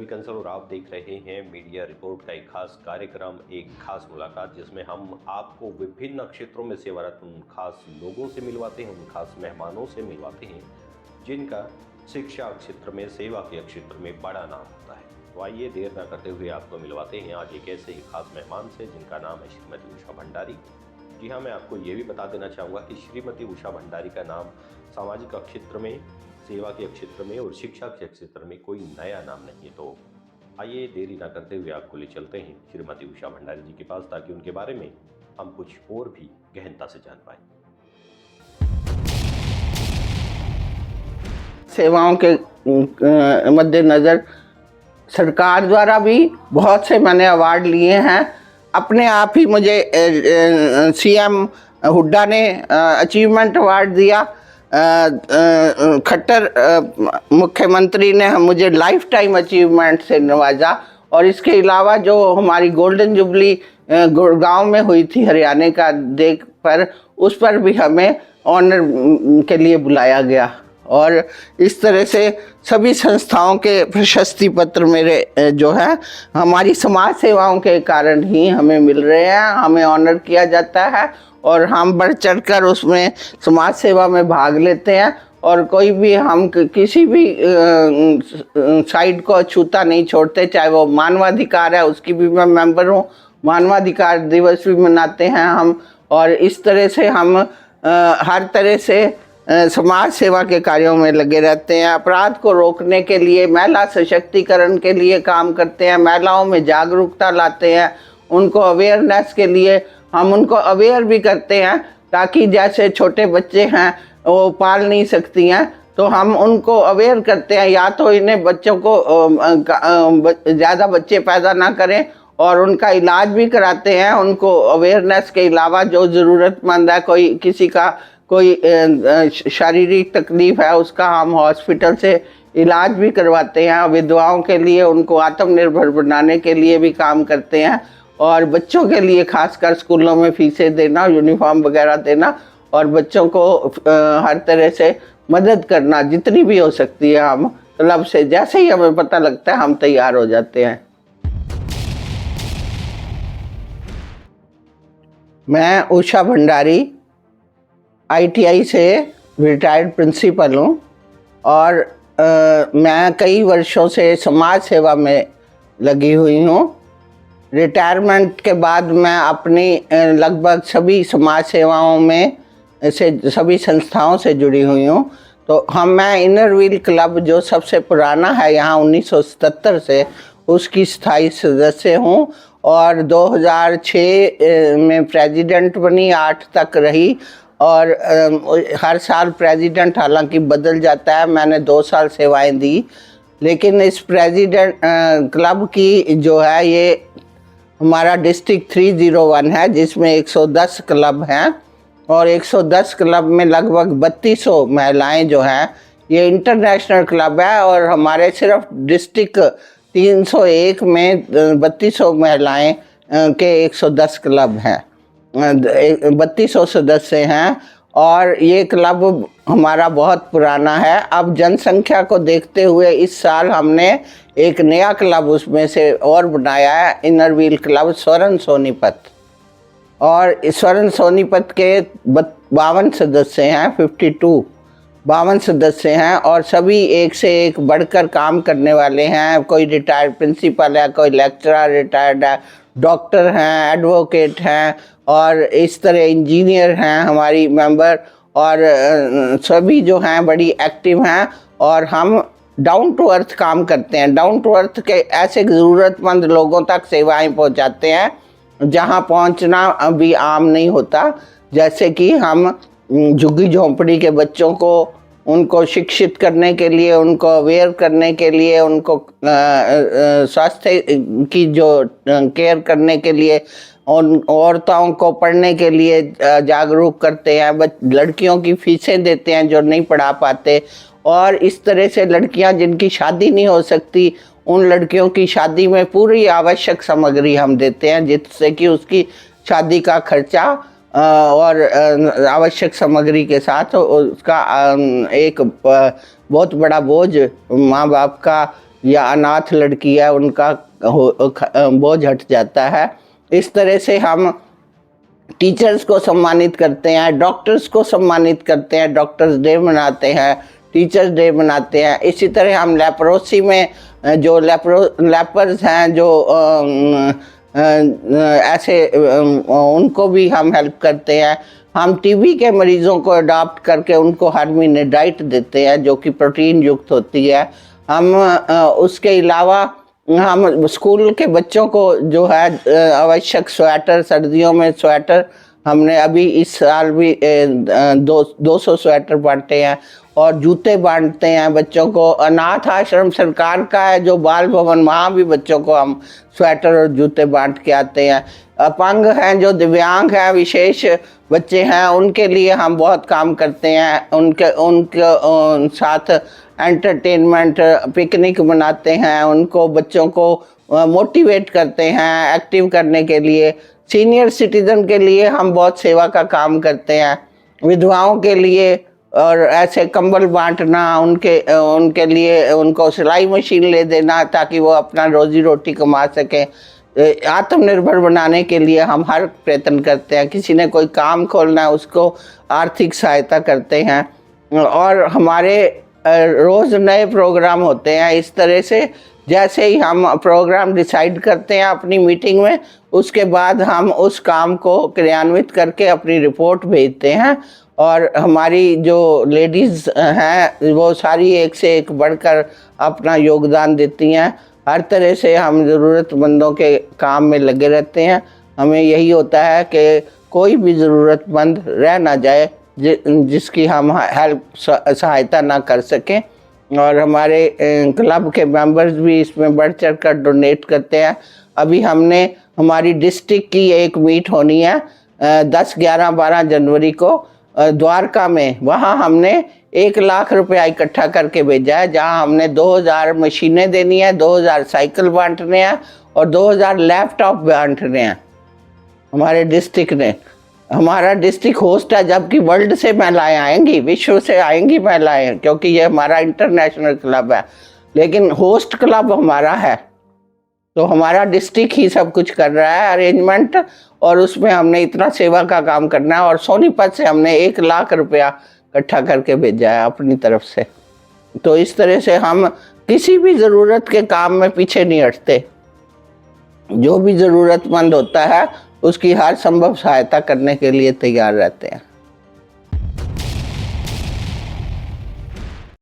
रवि कंसल और आप देख रहे हैं मीडिया रिपोर्ट का एक खास कार्यक्रम, एक खास मुलाकात, जिसमें हम आपको विभिन्न क्षेत्रों में सेवारत उन खास लोगों से मिलवाते हैं, उन खास मेहमानों से मिलवाते हैं जिनका शिक्षा क्षेत्र में, सेवा के क्षेत्र में बड़ा नाम होता है। तो आइए देर न करते हुए आपको मिलवाते हैं आज एक ऐसे ही खास मेहमान से जिनका नाम है श्रीमती उषा भंडारी। जी हाँ, मैं आपको ये भी बता देना चाहूँगा कि श्रीमती उषा भंडारी का नाम सामाजिक क्षेत्र में, सेवा के क्षेत्र में और शिक्षा के क्षेत्र में कोई नया नाम नहीं है। तो आइए देरी ना करते हुए आपको ले चलते हैं श्रीमती उषा भंडारी जी के पास, ताकि उनके बारे में हम कुछ और भी गहनता से जान पाएं। सेवाओं के मद्देनज़र सरकार द्वारा भी बहुत से मैंने अवार्ड लिए हैं। अपने आप ही मुझे सीएम हुड्डा ने अचीवमेंट अवार्ड दिया। खट्टर मुख्यमंत्री ने मुझे लाइफ टाइम अचीवमेंट से नवाजा। और इसके अलावा जो हमारी गोल्डन जुबली गुड़गांव में हुई थी हरियाणा का देख पर, उस पर भी हमें ऑनर के लिए बुलाया गया। और इस तरह से सभी संस्थाओं के प्रशस्ति पत्र मेरे जो है हमारी समाज सेवाओं के कारण ही हमें मिल रहे हैं, हमें ऑनर किया जाता है और हम बढ़ चढ़कर उसमें समाज सेवा में भाग लेते हैं। और कोई भी हम किसी भी साइड को छूता नहीं छोड़ते, चाहे वो मानवाधिकार है उसकी भी मैं मेंबर हूँ। मानवाधिकार दिवस भी मनाते हैं हम। और इस तरह से हम हर तरह से समाज सेवा के कार्यों में लगे रहते हैं। अपराध को रोकने के लिए, महिला सशक्तिकरण के लिए काम करते हैं, महिलाओं में जागरूकता लाते हैं, उनको अवेयरनेस के लिए हम उनको अवेयर भी करते हैं, ताकि जैसे छोटे बच्चे हैं वो पाल नहीं सकती हैं, तो हम उनको अवेयर करते हैं, या तो इन्हें बच्चों को ज़्यादा बच्चे पैदा ना करें और उनका इलाज भी कराते हैं। उनको अवेयरनेस के अलावा जो ज़रूरतमंद है, कोई किसी का कोई शारीरिक तकलीफ़ है, उसका हम हॉस्पिटल से इलाज भी करवाते हैं। विधवाओं के लिए उनको आत्मनिर्भर बनाने के लिए भी काम करते हैं। और बच्चों के लिए खासकर स्कूलों में फीसें देना, यूनिफॉर्म वगैरह देना और बच्चों को हर तरह से मदद करना जितनी भी हो सकती है, हम क्लब से जैसे ही हमें पता लगता है हम तैयार हो जाते हैं। मैं उषा भंडारी ITI से रिटायर्ड प्रिंसिपल हूँ और मैं कई वर्षों से समाज सेवा में लगी हुई हूँ। रिटायरमेंट के बाद मैं अपनी लगभग सभी समाज सेवाओं में से सभी संस्थाओं से जुड़ी हुई हूँ। तो मैं इनर व्हील क्लब जो सबसे पुराना है यहाँ 1977 से, उसकी स्थायी सदस्य हूँ और 2006 में प्रेसिडेंट बनी, 8 तक रही। और हर साल प्रेसिडेंट हालांकि बदल जाता है, मैंने 2 साल सेवाएं दी। लेकिन इस प्रेसिडेंट क्लब की जो है ये हमारा डिस्ट्रिक्ट 301 है, जिसमें 110 क्लब हैं और 110 क्लब में लगभग 3200 महिलाएं जो हैं, ये इंटरनेशनल क्लब है। और हमारे सिर्फ डिस्ट्रिक्ट 301 में 3200 महिलाएं के 110 क्लब हैं, 3200 सदस्य हैं। और ये क्लब हमारा बहुत पुराना है। अब जनसंख्या को देखते हुए इस साल हमने एक नया क्लब उसमें से और बनाया है, इनर व्हील क्लब स्वर्ण सोनीपत। और स्वर्ण सोनीपत के 52 सदस्य हैं, 52 सदस्य हैं और सभी एक से एक बढ़कर काम करने वाले हैं। कोई रिटायर्ड प्रिंसिपल है, कोई लेक्चरर रिटायर्ड है, डॉक्टर हैं, एडवोकेट हैं और इस तरह इंजीनियर हैं हमारी मेंबर। और सभी जो हैं बड़ी एक्टिव हैं और हम डाउन टू अर्थ काम करते हैं। डाउन टू अर्थ के ऐसे ज़रूरतमंद लोगों तक सेवाएं पहुंचाते हैं जहां पहुंचना अभी आम नहीं होता। जैसे कि हम झुग्गी झोंपड़ी के बच्चों को, उनको शिक्षित करने के लिए, उनको अवेयर करने के लिए, उनको स्वास्थ्य की जो केयर करने के लिए, उन औरतों को पढ़ने के लिए जागरूक करते हैं। लड़कियों की फीसें देते हैं जो नहीं पढ़ा पाते। और इस तरह से लड़कियां जिनकी शादी नहीं हो सकती, उन लड़कियों की शादी में पूरी आवश्यक सामग्री हम देते हैं, जिससे कि उसकी शादी का खर्चा और आवश्यक सामग्री के साथ उसका एक बहुत बड़ा बोझ माँ बाप का या अनाथ लड़की है उनका बोझ हट जाता है। इस तरह से हम टीचर्स को सम्मानित करते हैं, डॉक्टर्स को सम्मानित करते हैं, डॉक्टर्स डे मनाते हैं, टीचर्स डे मनाते हैं। इसी तरह हम लेप्रोसी में जो लेपर्स हैं जो ऐसे उनको भी हम हेल्प करते हैं। हम टीबी के मरीज़ों को अडॉप्ट करके उनको हर महीने डाइट देते हैं जो कि प्रोटीन युक्त होती है। हम उसके अलावा हम स्कूल के बच्चों को जो है आवश्यक स्वेटर, सर्दियों में स्वेटर हमने अभी इस साल भी 200 स्वेटर बांटे हैं और जूते बांटते हैं बच्चों को। अनाथ आश्रम सरकार का है जो बाल भवन, वहाँ भी बच्चों को हम स्वेटर और जूते बांट के आते हैं। अपंग हैं, जो दिव्यांग हैं, विशेष बच्चे हैं, उनके लिए हम बहुत काम करते हैं। उनके साथ एंटरटेनमेंट, पिकनिक मनाते हैं, उनको बच्चों को मोटिवेट करते हैं एक्टिव करने के लिए। सीनियर सिटीज़न के लिए हम बहुत सेवा का काम करते हैं, विधवाओं के लिए, और ऐसे कंबल बांटना, उनके लिए उनको सिलाई मशीन ले देना ताकि वो अपना रोजी रोटी कमा सकें। आत्मनिर्भर बनाने के लिए हम हर प्रयत्न करते हैं। किसी ने कोई काम खोलना है उसको आर्थिक सहायता करते हैं। और हमारे रोज़ नए प्रोग्राम होते हैं। इस तरह से जैसे ही हम प्रोग्राम डिसाइड करते हैं अपनी मीटिंग में, उसके बाद हम उस काम को क्रियान्वित करके अपनी रिपोर्ट भेजते हैं। और हमारी जो लेडीज़ हैं वो सारी एक से एक बढ़कर अपना योगदान देती हैं। हर तरह से हम ज़रूरतमंदों के काम में लगे रहते हैं। हमें यही होता है कि कोई भी ज़रूरतमंद रह ना जाए जिसकी हम हेल्प सहायता ना कर सकें। और हमारे क्लब के मेंबर्स भी इसमें बढ़ चढ़ कर डोनेट करते हैं। अभी हमने हमारी डिस्ट्रिक्ट की एक मीट होनी है 10, 11, 12 जनवरी को द्वारका में। वहाँ हमने 1 लाख रुपया इकट्ठा करके भेजा है, जहाँ हमने 2000 मशीनें देनी है, 2000 साइकिल बांटने हैं और 2000 लैपटॉप बांटने हैं हमारे डिस्ट्रिक्ट ने। हमारा डिस्ट्रिक्ट होस्ट है, जबकि वर्ल्ड से महिलाएं आएंगी, विश्व से आएंगी महिलाएं, क्योंकि ये हमारा इंटरनेशनल क्लब है, लेकिन होस्ट क्लब हमारा है। तो हमारा डिस्ट्रिक्ट ही सब कुछ कर रहा है अरेंजमेंट, और उसमें हमने इतना सेवा का काम करना है। और सोनीपत से हमने 1 लाख रुपया इकट्ठा करके भेजा है अपनी तरफ से। तो इस तरह से हम किसी भी ज़रूरत के काम में पीछे नहीं हटते। जो भी ज़रूरतमंद होता है उसकी हर संभव सहायता करने के लिए तैयार रहते हैं।